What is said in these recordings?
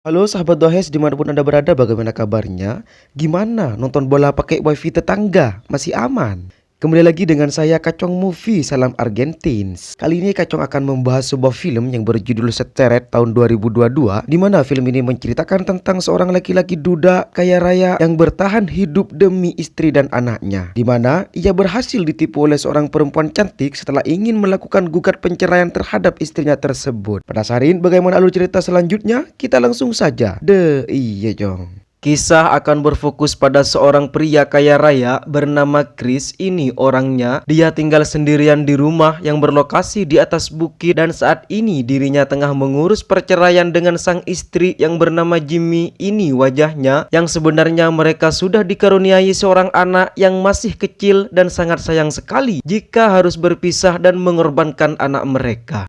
Halo sahabat Dohes dimanapun Anda berada, bagaimana kabarnya? Gimana nonton bola pakai wifi tetangga? Masih aman? Kembali lagi dengan saya Kacong Movie, salam Argentins. Kali ini Kacong akan membahas sebuah film yang berjudul Seteret tahun 2022, di mana film ini menceritakan tentang seorang laki-laki duda kaya raya yang bertahan hidup demi istri dan anaknya, di mana ia berhasil ditipu oleh seorang perempuan cantik setelah ingin melakukan gugat penceraian terhadap istrinya tersebut. Penasaran bagaimana alur cerita selanjutnya? Kita langsung saja. Iya Jong. Kisah akan berfokus pada seorang pria kaya raya bernama Chris. Ini orangnya, dia tinggal sendirian di rumah yang berlokasi di atas bukit, dan saat ini dirinya tengah mengurus perceraian dengan sang istri yang bernama Jimmy. Ini wajahnya yang sebenarnya mereka sudah dikaruniai seorang anak yang masih kecil dan sangat sayang sekali jika harus berpisah dan mengorbankan anak mereka.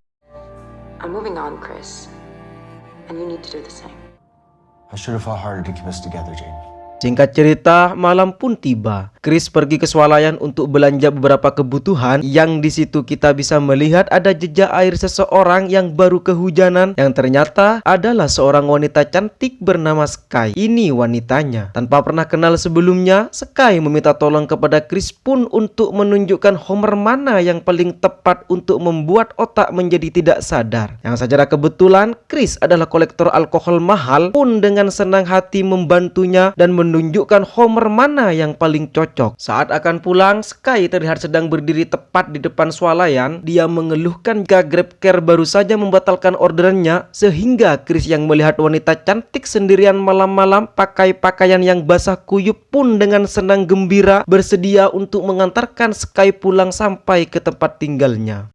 I'm moving on, Chris, and you need to do the same. I should have fought harder to keep us together, Jamie. Singkat cerita, malam pun tiba. Chris pergi ke swalayan untuk belanja beberapa kebutuhan, yang di situ kita bisa melihat ada jejak air seseorang yang baru kehujanan, yang ternyata adalah seorang wanita cantik bernama Sky. Ini wanitanya. Tanpa pernah kenal sebelumnya, Sky meminta tolong kepada Chris pun untuk menunjukkan Homer mana yang paling tepat untuk membuat otak menjadi tidak sadar. Yang secara kebetulan, Chris adalah kolektor alkohol mahal, pun dengan senang hati membantunya dan menunjukkan Homer mana yang paling cocok. Saat akan pulang, Sky terlihat sedang berdiri tepat di depan swalayan. Dia mengeluhkan jika GrabCare baru saja membatalkan orderannya, sehingga Chris yang melihat wanita cantik sendirian malam-malam pakai pakaian yang basah kuyup pun dengan senang gembira bersedia untuk mengantarkan Sky pulang sampai ke tempat tinggalnya.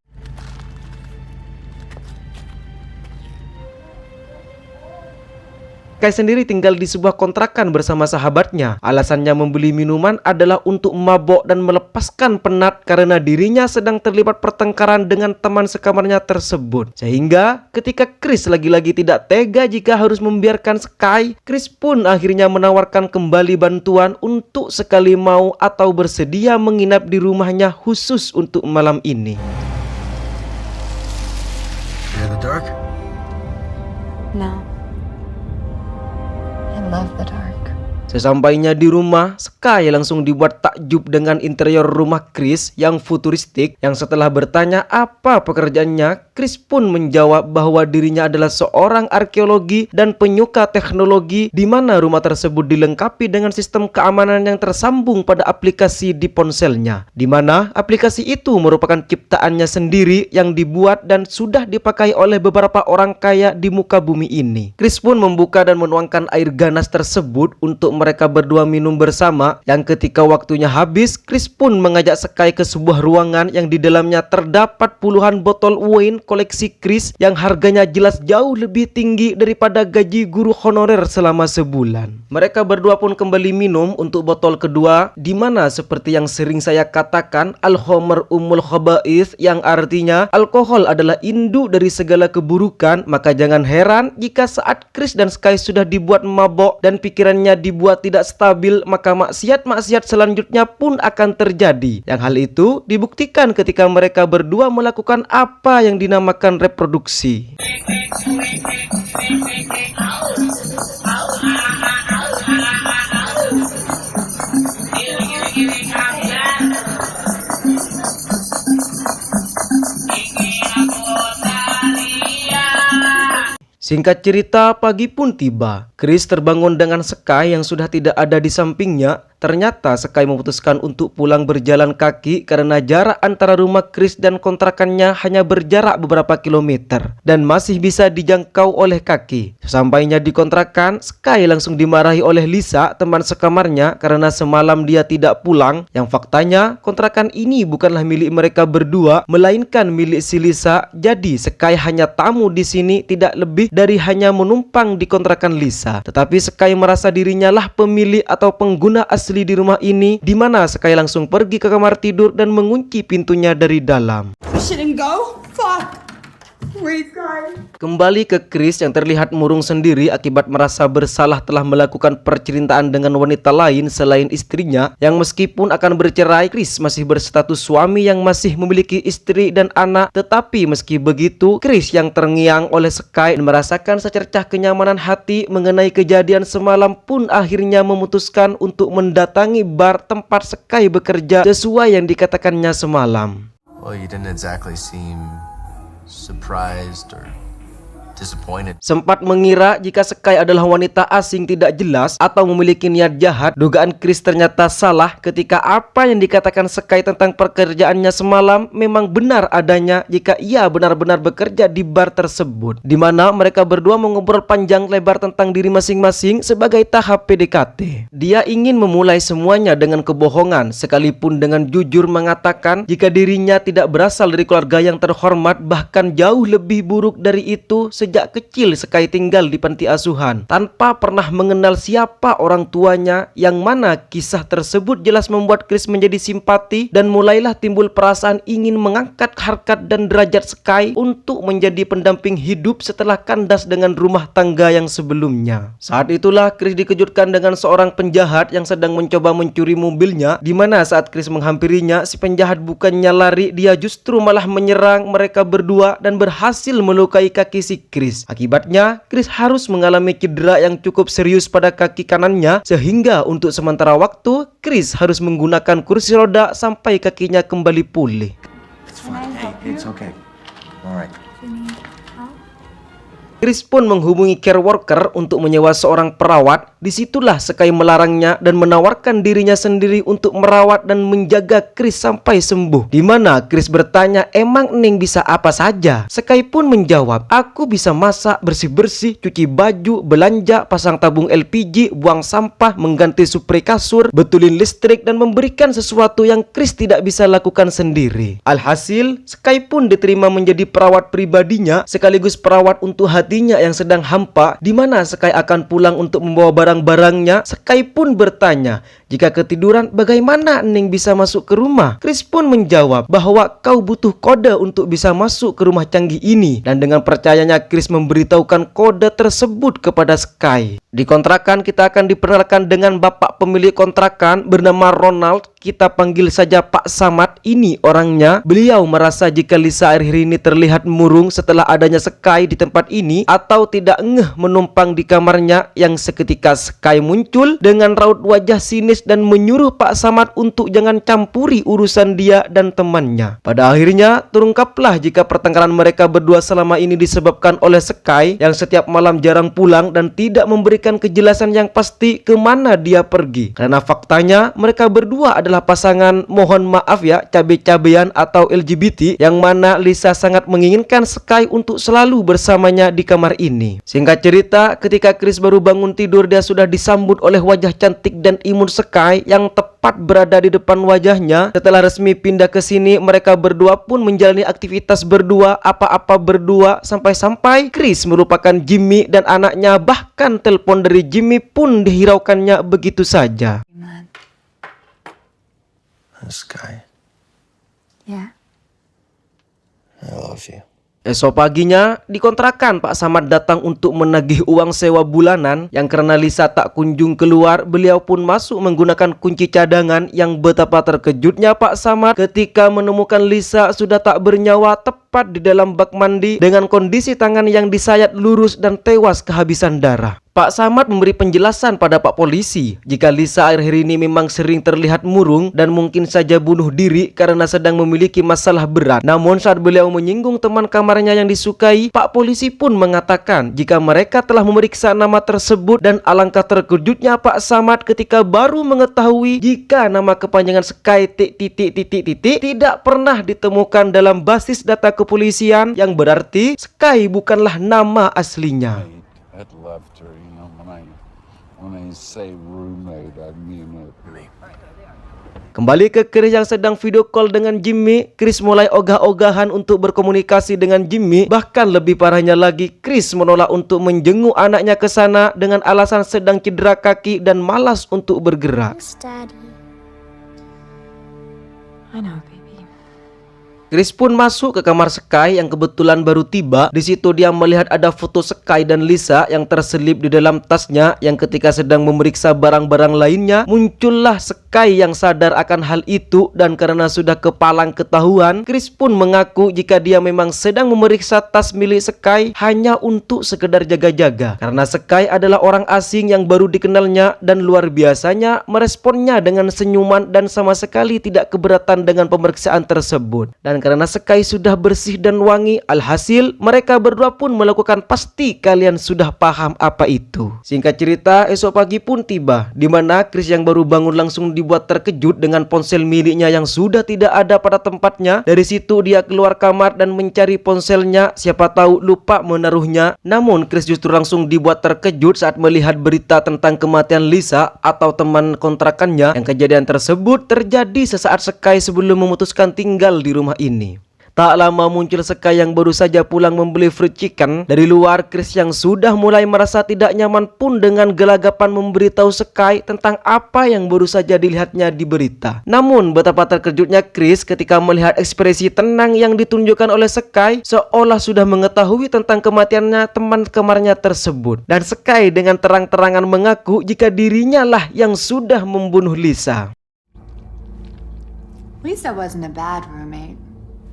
Sky sendiri tinggal di sebuah kontrakan bersama sahabatnya. Alasannya membeli minuman adalah untuk mabok dan melepaskan penat karena dirinya sedang terlibat pertengkaran dengan teman sekamarnya tersebut. Sehingga ketika Chris lagi-lagi tidak tega jika harus membiarkan Sky, Chris pun akhirnya menawarkan kembali bantuan untuk sekali mau atau bersedia menginap di rumahnya khusus untuk malam ini. In the dark? No. I love the dark. Sesampainya di rumah, Sky langsung dibuat takjub dengan interior rumah Chris yang futuristik, yang setelah bertanya apa pekerjaannya, Chris pun menjawab bahwa dirinya adalah seorang arkeologi dan penyuka teknologi, di mana rumah tersebut dilengkapi dengan sistem keamanan yang tersambung pada aplikasi di ponselnya, di mana aplikasi itu merupakan ciptaannya sendiri yang dibuat dan sudah dipakai oleh beberapa orang kaya di muka bumi ini. Chris pun membuka dan menuangkan air ganas tersebut untuk mereka berdua minum bersama, yang ketika waktunya habis, Chris pun mengajak Sky ke sebuah ruangan yang di dalamnya terdapat puluhan botol wine koleksi Chris yang harganya jelas jauh lebih tinggi daripada gaji guru honorer selama sebulan. Mereka berdua pun kembali minum untuk botol kedua, di mana seperti yang sering saya katakan, al-homer umul khaba'ith, yang artinya alkohol adalah induk dari segala keburukan. Maka jangan heran jika saat Chris dan Sky sudah dibuat mabok dan pikirannya dibuat tidak stabil, maka maksiat-maksiat selanjutnya pun akan terjadi. Yang hal itu dibuktikan ketika mereka berdua melakukan apa yang dinamakan reproduksi. Singkat cerita, pagi pun tiba. Chris terbangun dengan Sky yang sudah tidak ada di sampingnya. Ternyata Sky memutuskan untuk pulang berjalan kaki karena jarak antara rumah Chris dan kontrakannya hanya berjarak beberapa kilometer dan masih bisa dijangkau oleh kaki. Sesampainya di kontrakan, Sky langsung dimarahi oleh Lisa, teman sekamarnya, karena semalam dia tidak pulang. Yang faktanya kontrakan ini bukanlah milik mereka berdua, melainkan milik si Lisa. Jadi Sky hanya tamu di sini, tidak lebih dari hanya menumpang di kontrakan Lisa. Tetapi Sky merasa dirinya lah pemilik atau pengguna asli di rumah ini, di mana Sky langsung pergi ke kamar tidur dan mengunci pintunya dari dalam. I shouldn't go? Fuck. Kembali ke Chris yang terlihat murung sendiri akibat merasa bersalah telah melakukan percintaan dengan wanita lain selain istrinya, yang meskipun akan bercerai, Chris masih berstatus suami yang masih memiliki istri dan anak. Tetapi meski begitu, Chris yang terngiang oleh Sky dan merasakan secercah kenyamanan hati mengenai kejadian semalam pun akhirnya memutuskan untuk mendatangi bar tempat Sky bekerja sesuai yang dikatakannya semalam. Well, you didn't exactly seem surprised or disappointed. Sempat mengira jika Sky adalah wanita asing tidak jelas atau memiliki niat jahat. Dugaan Chris ternyata salah ketika apa yang dikatakan Sky tentang pekerjaannya semalam memang benar adanya jika ia benar-benar bekerja di bar tersebut, di mana mereka berdua mengobrol panjang lebar tentang diri masing-masing sebagai tahap PDKT. Dia ingin memulai semuanya dengan kebohongan, sekalipun dengan jujur mengatakan jika dirinya tidak berasal dari keluarga yang terhormat, bahkan jauh lebih buruk dari itu. Sejak kecil Sky tinggal di panti asuhan tanpa pernah mengenal siapa orang tuanya, yang mana kisah tersebut jelas membuat Chris menjadi simpati dan mulailah timbul perasaan ingin mengangkat harkat dan derajat Sky untuk menjadi pendamping hidup setelah kandas dengan rumah tangga yang sebelumnya. Saat itulah Chris dikejutkan dengan seorang penjahat yang sedang mencoba mencuri mobilnya, di mana saat Chris menghampirinya, si penjahat bukannya lari, dia justru malah menyerang mereka berdua dan berhasil melukai kaki si Chris. Akibatnya, Chris harus mengalami cedera yang cukup serius pada kaki kanannya, sehingga untuk sementara waktu, Chris harus menggunakan kursi roda sampai kakinya kembali pulih. It's fine. Hey, it's okay. All right. Chris pun menghubungi care worker untuk menyewa seorang perawat. Disitulah Sky melarangnya dan menawarkan dirinya sendiri untuk merawat dan menjaga Chris sampai sembuh. Di mana Chris bertanya, emang Neng bisa apa saja? Sky pun menjawab, aku bisa masak, bersih-bersih, cuci baju, belanja, pasang tabung LPG, buang sampah, mengganti supri kasur, betulin listrik, dan memberikan sesuatu yang Chris tidak bisa lakukan sendiri. Alhasil, Sky pun diterima menjadi perawat pribadinya sekaligus perawat untuk hatinya yang sedang hampa, di mana Sky akan pulang untuk membawa barang-barangnya. Sky pun bertanya, jika ketiduran bagaimana Neng bisa masuk ke rumah? Chris pun menjawab bahwa kau butuh kode untuk bisa masuk ke rumah canggih ini, dan dengan percayanya Chris memberitahukan kode tersebut kepada Sky. Di kontrakan kita akan diperkenalkan dengan bapak pemilik kontrakan bernama Ronald. Kita panggil saja Pak Samad. Ini orangnya. Beliau merasa jika Lisa akhir ini terlihat murung setelah adanya Sky di tempat ini atau tidak ngeh menumpang di kamarnya, yang seketika Sky muncul dengan raut wajah sinis dan menyuruh Pak Samad untuk jangan campuri urusan dia dan temannya. Pada akhirnya terungkaplah jika pertengkaran mereka berdua selama ini disebabkan oleh Sky yang setiap malam jarang pulang dan tidak memberikan kejelasan yang pasti kemana dia pergi. Karena faktanya mereka berdua adalah pasangan, mohon maaf ya, cabe-cabean atau LGBT, yang mana Lisa sangat menginginkan Sky untuk selalu bersamanya di kamar ini. Singkat cerita, ketika Chris baru bangun tidur, dia sudah disambut oleh wajah cantik dan imun Sky yang tepat berada di depan wajahnya. Setelah resmi pindah ke sini, mereka berdua pun menjalani aktivitas berdua, apa-apa berdua, sampai-sampai Chris merupakan Jimmy dan anaknya. Bahkan telepon dari Jimmy pun dihiraukannya begitu saja. Sky, Yeah. I love you. Esok paginya, di kontrakan Pak Samad datang untuk menagih uang sewa bulanan, yang karena Lisa tak kunjung keluar, beliau pun masuk menggunakan kunci cadangan. Yang betapa terkejutnya Pak Samad ketika menemukan Lisa sudah tak bernyawa tepat di dalam bak mandi dengan kondisi tangan yang disayat lurus dan tewas kehabisan darah. Pak Samad memberi penjelasan pada Pak Polisi jika Lisa akhir ini memang sering terlihat murung dan mungkin saja bunuh diri karena sedang memiliki masalah berat. Namun saat beliau menyinggung teman kamarnya yang disukai, Pak Polisi pun mengatakan jika mereka telah memeriksa nama tersebut, dan alangkah terkejutnya Pak Samad ketika baru mengetahui jika nama kepanjangan Sky tidak pernah ditemukan dalam basis data kepolisian, yang berarti Sky bukanlah nama aslinya. I'd love to, when I say roommate, I mean it. Kembali ke Chris yang sedang video call dengan Jimmy. Chris mulai ogah-ogahan untuk berkomunikasi dengan Jimmy. Bahkan lebih parahnya lagi, Chris menolak untuk menjenguk anaknya ke sana dengan alasan sedang cedera kaki dan malas untuk bergerak. Thanks, Daddy. I know, baby. Chris pun masuk ke kamar Sky yang kebetulan baru tiba. Di situ dia melihat ada foto Sky dan Lisa yang terselip di dalam tasnya, yang ketika sedang memeriksa barang-barang lainnya, muncullah Sky yang sadar akan hal itu, dan karena sudah kepalang ketahuan, Chris pun mengaku jika dia memang sedang memeriksa tas milik Sky hanya untuk sekedar jaga-jaga. Karena Sky adalah orang asing yang baru dikenalnya, dan luar biasanya meresponnya dengan senyuman dan sama sekali tidak keberatan dengan pemeriksaan tersebut. Dan karena Sky sudah bersih dan wangi, alhasil mereka berdua pun melakukan pasti kalian sudah paham apa itu. Singkat cerita, esok pagi pun tiba, di mana Chris yang baru bangun langsung dibuat terkejut dengan ponsel miliknya yang sudah tidak ada pada tempatnya. Dari situ dia keluar kamar dan mencari ponselnya, siapa tahu lupa menaruhnya. Namun Chris justru langsung dibuat terkejut saat melihat berita tentang kematian Lisa atau teman kontrakannya, yang kejadian tersebut terjadi sesaat Sky sebelum memutuskan tinggal di rumah ini. Tak lama muncul Sky yang baru saja pulang membeli fried chicken. Dari luar, Chris yang sudah mulai merasa tidak nyaman pun dengan gelagapan memberitahu Sky tentang apa yang baru saja dilihatnya di berita. Namun betapa terkejutnya Chris ketika melihat ekspresi tenang yang ditunjukkan oleh Sky, seolah sudah mengetahui tentang kematiannya teman kamarnya tersebut. Dan Sky dengan terang-terangan mengaku jika dirinya lah yang sudah membunuh Lisa. Lisa wasn't a bad roommate.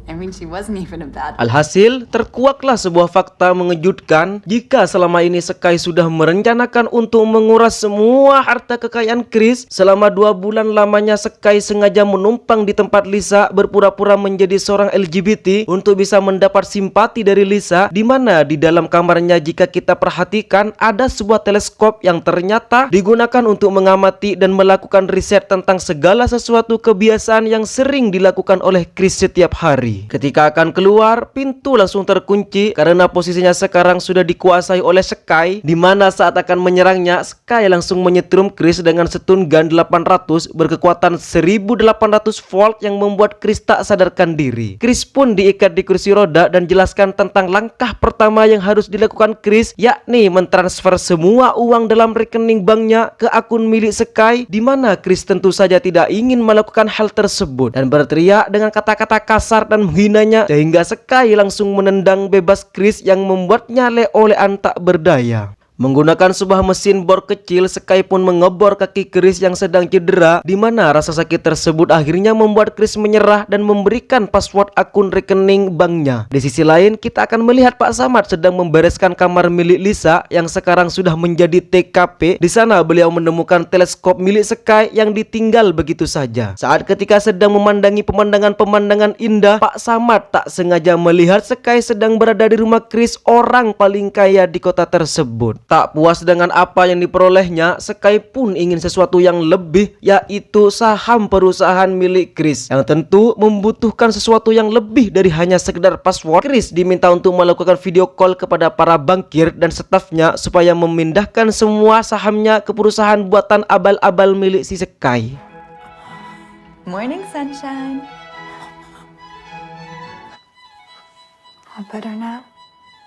I mean, she wasn't even a bad. Alhasil, terkuaklah sebuah fakta mengejutkan jika selama ini Sky sudah merencanakan untuk menguras semua harta kekayaan Chris. Selama 2 bulan lamanya Sky sengaja menumpang di tempat Lisa, berpura-pura menjadi seorang LGBT untuk bisa mendapat simpati dari Lisa, di mana di dalam kamarnya jika kita perhatikan ada sebuah teleskop yang ternyata digunakan untuk mengamati dan melakukan riset tentang segala sesuatu kebiasaan yang sering dilakukan oleh Chris setiap hari. Ketika akan keluar, pintu langsung terkunci karena posisinya sekarang sudah dikuasai oleh Sky, di mana saat akan menyerangnya, Sky langsung menyetrum Chris dengan stun gun 800 berkekuatan 1800 volt yang membuat Chris tak sadarkan diri. Chris pun diikat di kursi roda dan jelaskan tentang langkah pertama yang harus dilakukan Chris, yakni mentransfer semua uang dalam rekening banknya ke akun milik Sky, di mana Chris tentu saja tidak ingin melakukan hal tersebut dan berteriak dengan kata-kata kasar dan menghinanya, sehingga Sky langsung menendang bebas Chris yang membuatnya leolean tak berdaya. Menggunakan sebuah mesin bor kecil, Sky pun mengebor kaki Chris yang sedang cedera, di mana rasa sakit tersebut akhirnya membuat Chris menyerah dan memberikan password akun rekening banknya. Di sisi lain, kita akan melihat Pak Samad sedang membereskan kamar milik Lisa yang sekarang sudah menjadi TKP. Di sana beliau menemukan teleskop milik Sky yang ditinggal begitu saja. Saat ketika sedang memandangi pemandangan-pemandangan indah, Pak Samad tak sengaja melihat Sky sedang berada di rumah Chris, orang paling kaya di kota tersebut. Tak puas dengan apa yang diperolehnya, Sky pun ingin sesuatu yang lebih, yaitu saham perusahaan milik Chris, yang tentu membutuhkan sesuatu yang lebih dari hanya sekedar password. Chris diminta untuk melakukan video call kepada para bankir dan stafnya supaya memindahkan semua sahamnya ke perusahaan buatan abal-abal milik si Sky. Morning, sunshine. All better now.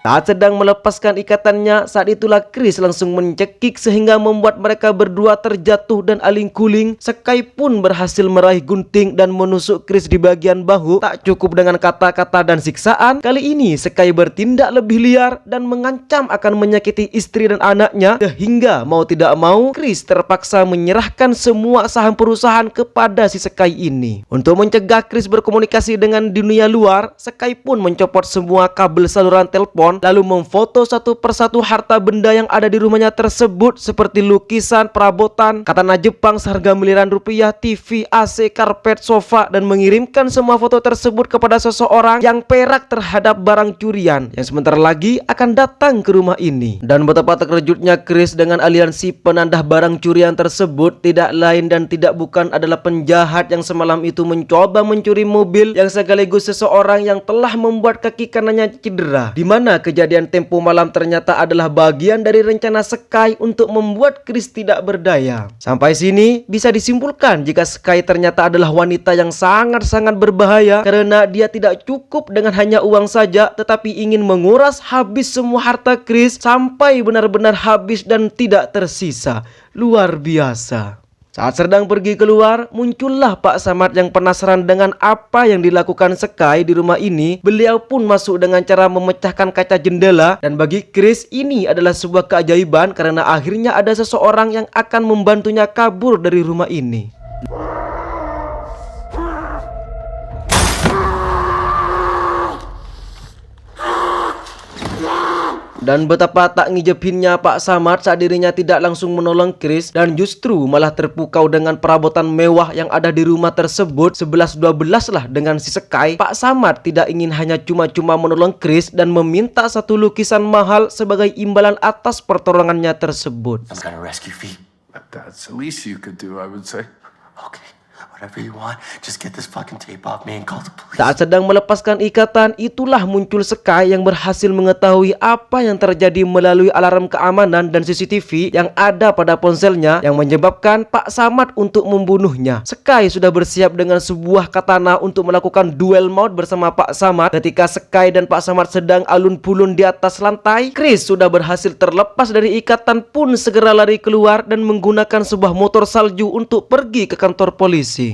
Saat sedang melepaskan ikatannya, saat itulah Chris langsung mencekik sehingga membuat mereka berdua terjatuh dan aling-kuling. Sky pun berhasil meraih gunting dan menusuk Chris di bagian bahu. Tak cukup dengan kata-kata dan siksaan, kali ini Sky bertindak lebih liar dan mengancam akan menyakiti istri dan anaknya, sehingga mau tidak mau Chris terpaksa menyerahkan semua saham perusahaan kepada si Sky ini. Untuk mencegah Chris berkomunikasi dengan dunia luar, Sky pun mencopot semua kabel saluran telepon, lalu memfoto satu persatu harta benda yang ada di rumahnya tersebut, seperti lukisan, perabotan, katana Jepang seharga miliaran rupiah, TV, AC, karpet, sofa, dan mengirimkan semua foto tersebut kepada seseorang yang perak terhadap barang curian yang sebentar lagi akan datang ke rumah ini. Dan betapa terkejutnya Chris dengan aliansi penandah barang curian tersebut, tidak lain dan tidak bukan adalah penjahat yang semalam itu mencoba mencuri mobil yang sekaligus seseorang yang telah membuat kaki kanannya cedera, di mana kejadian tempo malam ternyata adalah bagian dari rencana Sky untuk membuat Chris tidak berdaya. Sampai sini bisa disimpulkan jika Sky ternyata adalah wanita yang sangat-sangat berbahaya, karena dia tidak cukup dengan hanya uang saja, tetapi ingin menguras habis semua harta Chris sampai benar-benar habis dan tidak tersisa. Luar biasa. Saat sedang pergi keluar, muncullah Pak Samad yang penasaran dengan apa yang dilakukan Sky di rumah ini. Beliau pun masuk dengan cara memecahkan kaca jendela, dan bagi Chris ini adalah sebuah keajaiban karena akhirnya ada seseorang yang akan membantunya kabur dari rumah ini. Dan betapa tak ngijepinnya Pak Samad saat dirinya tidak langsung menolong Chris dan justru malah terpukau dengan perabotan mewah yang ada di rumah tersebut. 11-12 lah dengan si Sky. Pak Samad tidak ingin hanya cuma-cuma menolong Chris dan meminta satu lukisan mahal sebagai imbalan atas pertolongannya tersebut. Some kind of rescue fee. That's the least you could do, I would say. Okay, whatever you want. Just get this fucking tape off me and call the police. Saat sedang melepaskan ikatan, itulah muncul Sky yang berhasil mengetahui apa yang terjadi melalui alarm keamanan dan CCTV yang ada pada ponselnya yang menyebabkan Pak Samad untuk membunuhnya. Sky sudah bersiap dengan sebuah katana untuk melakukan duel maut bersama Pak Samad. Ketika Sky dan Pak Samad sedang alun-pulun di atas lantai, Chris sudah berhasil terlepas dari ikatan pun segera lari keluar dan menggunakan sebuah motor salju untuk pergi ke kantor polisi.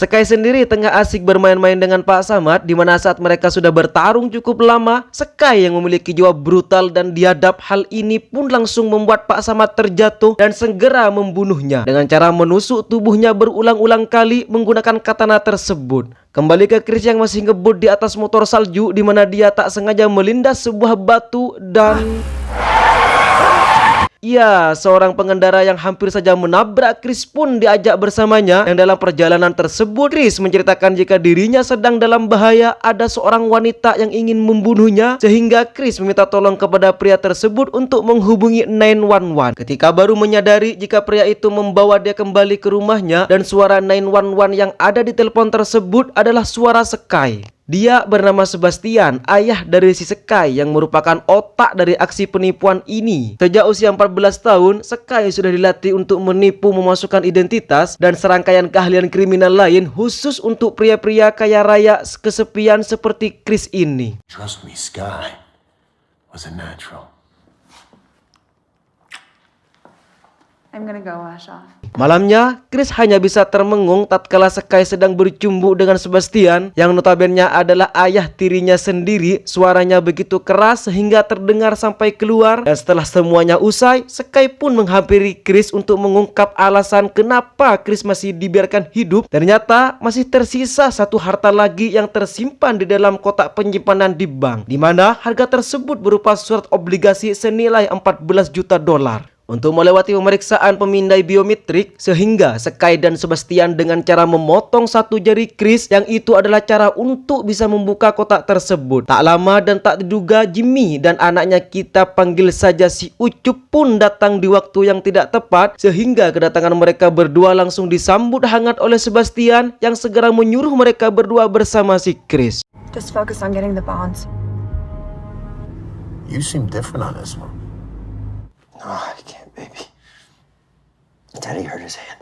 Sky sendiri tengah asik bermain-main dengan Pak Samad, di mana saat mereka sudah bertarung cukup lama, Sky yang memiliki jiwa brutal dan biadab. Hal ini pun langsung membuat Pak Samad terjatuh dan segera membunuhnya dengan cara menusuk tubuhnya berulang-ulang kali menggunakan katana tersebut. Kembali ke Chris yang masih ngebut di atas motor salju, di mana dia tak sengaja melindas sebuah batu dan ya, seorang pengendara yang hampir saja menabrak Chris pun diajak bersamanya. Yang dalam perjalanan tersebut, Chris menceritakan jika dirinya sedang dalam bahaya, ada seorang wanita yang ingin membunuhnya, sehingga Chris meminta tolong kepada pria tersebut untuk menghubungi 911. Ketika baru menyadari jika pria itu membawa dia kembali ke rumahnya, dan suara 911 yang ada di telepon tersebut adalah suara Sky. Dia bernama Sebastian, ayah dari si Sky yang merupakan otak dari aksi penipuan ini. Sejak usia 14 tahun, Sky sudah dilatih untuk menipu memasukkan identitas dan serangkaian keahlian kriminal lain khusus untuk pria-pria kaya raya kesepian seperti Chris ini. Trust me, Sky was a natural. I'm gonna go wash off. Malamnya, Chris hanya bisa termengung tatkala Sky sedang bercumbu dengan Sebastian yang notabene adalah ayah tirinya sendiri. Suaranya begitu keras sehingga terdengar sampai keluar. Dan setelah semuanya usai, Sky pun menghampiri Chris untuk mengungkap alasan kenapa Chris masih dibiarkan hidup. Ternyata masih tersisa satu harta lagi yang tersimpan di dalam kotak penyimpanan di bank, di mana harga tersebut berupa surat obligasi senilai 14 juta dolar. Untuk melewati pemeriksaan pemindai biometrik, sehingga Sky dan Sebastian dengan cara memotong satu jari Chris, yang itu adalah cara untuk bisa membuka kotak tersebut. Tak lama dan tak diduga, Jimmy dan anaknya, kita panggil saja si Ucup, pun datang di waktu yang tidak tepat, sehingga kedatangan mereka berdua langsung disambut hangat oleh Sebastian yang segera menyuruh mereka berdua bersama si Chris. Just focus on getting the bonds. You seem different on this one. No, I can't, baby. Daddy hurt his hand.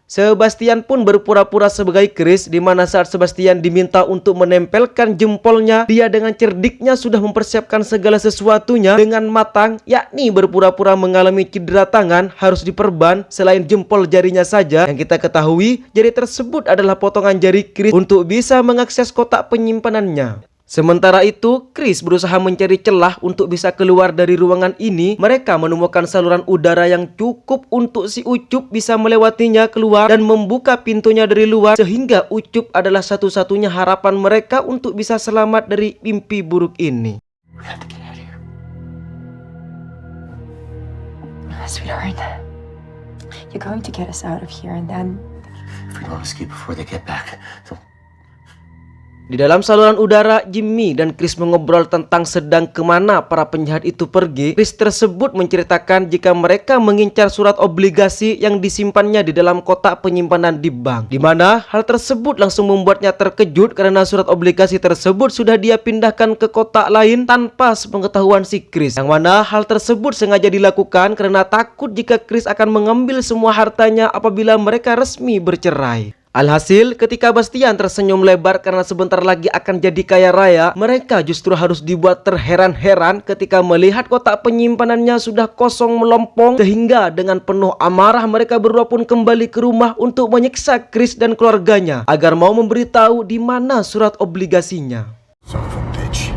Sebastian pun berpura-pura sebagai Chris, di mana saat Sebastian diminta untuk menempelkan jempolnya, dia dengan cerdiknya sudah mempersiapkan segala sesuatunya dengan matang, yakni berpura-pura mengalami cedera tangan harus diperban selain jempol jarinya saja. Yang kita ketahui, jari tersebut adalah potongan jari Chris untuk bisa mengakses kotak penyimpanannya. Sementara itu, Chris berusaha mencari celah untuk bisa keluar dari ruangan ini. Mereka menemukan saluran udara yang cukup untuk si Ucup bisa melewatinya keluar dan membuka pintunya dari luar, sehingga Ucup adalah satu-satunya harapan mereka untuk bisa selamat dari mimpi buruk ini. We have to get out of here. Sweetheart, you're going to get us out of here, and then If we don't escape before they get back, they'll... Di dalam saluran udara, Jimmy dan Chris mengobrol tentang sedang kemana para penjahat itu pergi. Chris tersebut menceritakan jika mereka mengincar surat obligasi yang disimpannya di dalam kotak penyimpanan di bank, di mana hal tersebut langsung membuatnya terkejut karena surat obligasi tersebut sudah dia pindahkan ke kotak lain tanpa sepengetahuan si Chris, yang mana hal tersebut sengaja dilakukan karena takut jika Chris akan mengambil semua hartanya apabila mereka resmi bercerai. Alhasil, ketika Bastian tersenyum lebar karena sebentar lagi akan jadi kaya raya, mereka justru harus dibuat terheran-heran ketika melihat kotak penyimpanannya sudah kosong melompong, sehingga dengan penuh amarah mereka berdua pun kembali ke rumah untuk menyiksa Chris dan keluarganya agar mau memberitahu di mana surat obligasinya. Son of a bitch.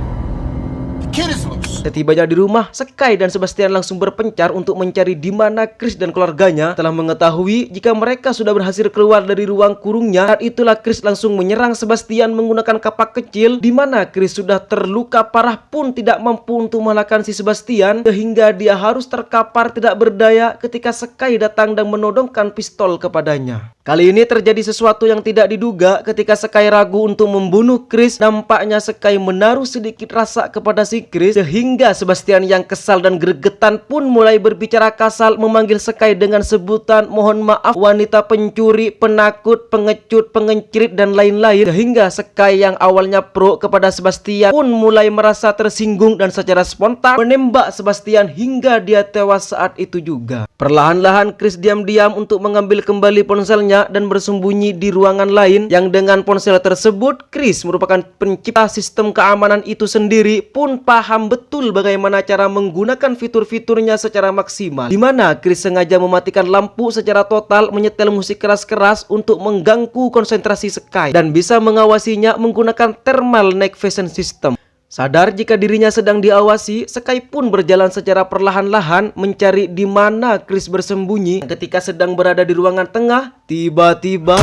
The kid is loose. Setibanya di rumah, Sky dan Sebastian langsung berpencar untuk mencari di mana Chris dan keluarganya. Setelah mengetahui jika mereka sudah berhasil keluar dari ruang kurungnya, saat itulah Chris langsung menyerang Sebastian menggunakan kapak kecil, di mana Chris sudah terluka parah pun tidak mampu untuk mengalahkan si Sebastian, sehingga dia harus terkapar tidak berdaya ketika Sky datang dan menodongkan pistol kepadanya. Kali ini terjadi sesuatu yang tidak diduga ketika Sky ragu untuk membunuh Chris. Nampaknya Sky menaruh sedikit rasa kepada si Chris, sehingga Sebastian yang kesal dan gregetan pun mulai berbicara kasar, memanggil Sky dengan sebutan mohon maaf, wanita pencuri, penakut, pengecut, pengencirit, dan lain-lain. Sehingga Sky yang awalnya pro kepada Sebastian pun mulai merasa tersinggung dan secara spontan menembak Sebastian hingga dia tewas saat itu juga. Perlahan-lahan Chris diam-diam untuk mengambil kembali ponselnya dan bersembunyi di ruangan lain, yang dengan ponsel tersebut Chris merupakan pencipta sistem keamanan itu sendiri pun paham betul bagaimana cara menggunakan fitur-fiturnya secara maksimal, di mana Chris sengaja mematikan lampu secara total, menyetel musik keras-keras untuk mengganggu konsentrasi Sky, dan bisa mengawasinya menggunakan thermal night vision system. Sadar jika dirinya sedang diawasi, Sky pun berjalan secara perlahan-lahan mencari di mana Chris bersembunyi. Ketika sedang berada di ruangan tengah, tiba-tiba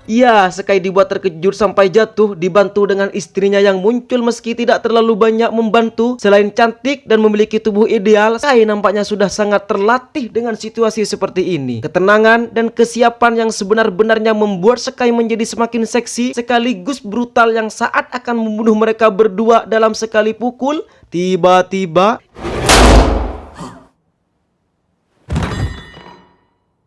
ya, Sky dibuat terkejut sampai jatuh, dibantu dengan istrinya yang muncul meski tidak terlalu banyak membantu. Selain cantik dan memiliki tubuh ideal, Sky nampaknya sudah sangat terlatih dengan situasi seperti ini. Ketenangan dan kesiapan yang sebenar-benarnya membuat Sky menjadi semakin seksi sekaligus brutal, yang saat akan membunuh mereka berdua dalam sekali pukul, tiba-tiba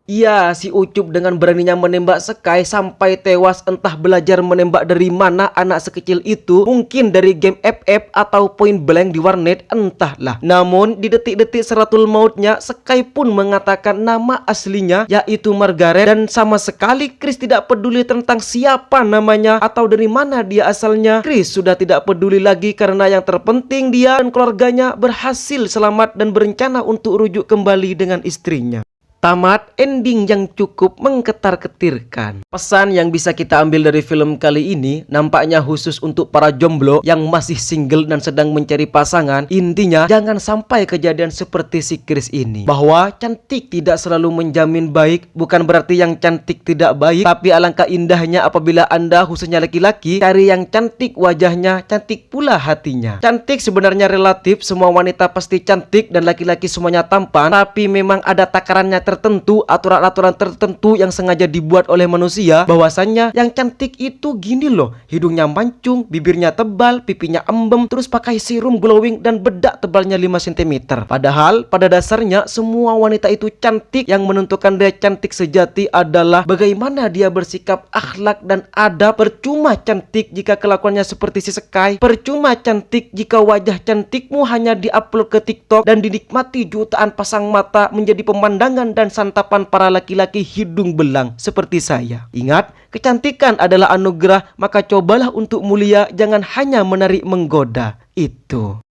iya, si Ucup dengan beraninya menembak Sky sampai tewas. Entah belajar menembak dari mana anak sekecil itu, mungkin dari game FF atau point blank di warnet, entahlah. Namun di detik-detik seratul mautnya, Sky pun mengatakan nama aslinya yaitu Margaret, dan sama sekali Chris tidak peduli tentang siapa namanya atau dari mana dia asalnya. Chris sudah tidak peduli lagi karena yang terpenting dia dan keluarganya berhasil selamat dan berencana untuk rujuk kembali dengan istrinya. Tamat ending yang cukup mengketar-ketirkan. Pesan yang bisa kita ambil dari film kali ini nampaknya khusus untuk para jomblo yang masih single dan sedang mencari pasangan. Intinya, jangan sampai kejadian seperti si Chris ini, bahwa cantik tidak selalu menjamin baik. Bukan berarti yang cantik tidak baik, tapi alangkah indahnya apabila Anda, khususnya laki-laki, cari yang cantik wajahnya, cantik pula hatinya. Cantik sebenarnya relatif, semua wanita pasti cantik dan laki-laki semuanya tampan, tapi memang ada takarannya tertentu, aturan-aturan tertentu yang sengaja dibuat oleh manusia, bahwasannya yang cantik itu gini loh, hidungnya mancung, bibirnya tebal, pipinya embem, terus pakai serum glowing dan bedak tebalnya 5 cm. Padahal pada dasarnya semua wanita itu cantik. Yang menentukan dia cantik sejati adalah bagaimana dia bersikap, akhlak dan adab. Percuma cantik jika kelakuannya seperti si Sky, percuma cantik jika wajah cantikmu hanya diupload ke TikTok dan dinikmati jutaan pasang mata menjadi pemandangan dan santapan para laki-laki hidung belang seperti saya. Ingat, kecantikan adalah anugerah, maka cobalah untuk mulia, jangan hanya menarik menggoda. Itu.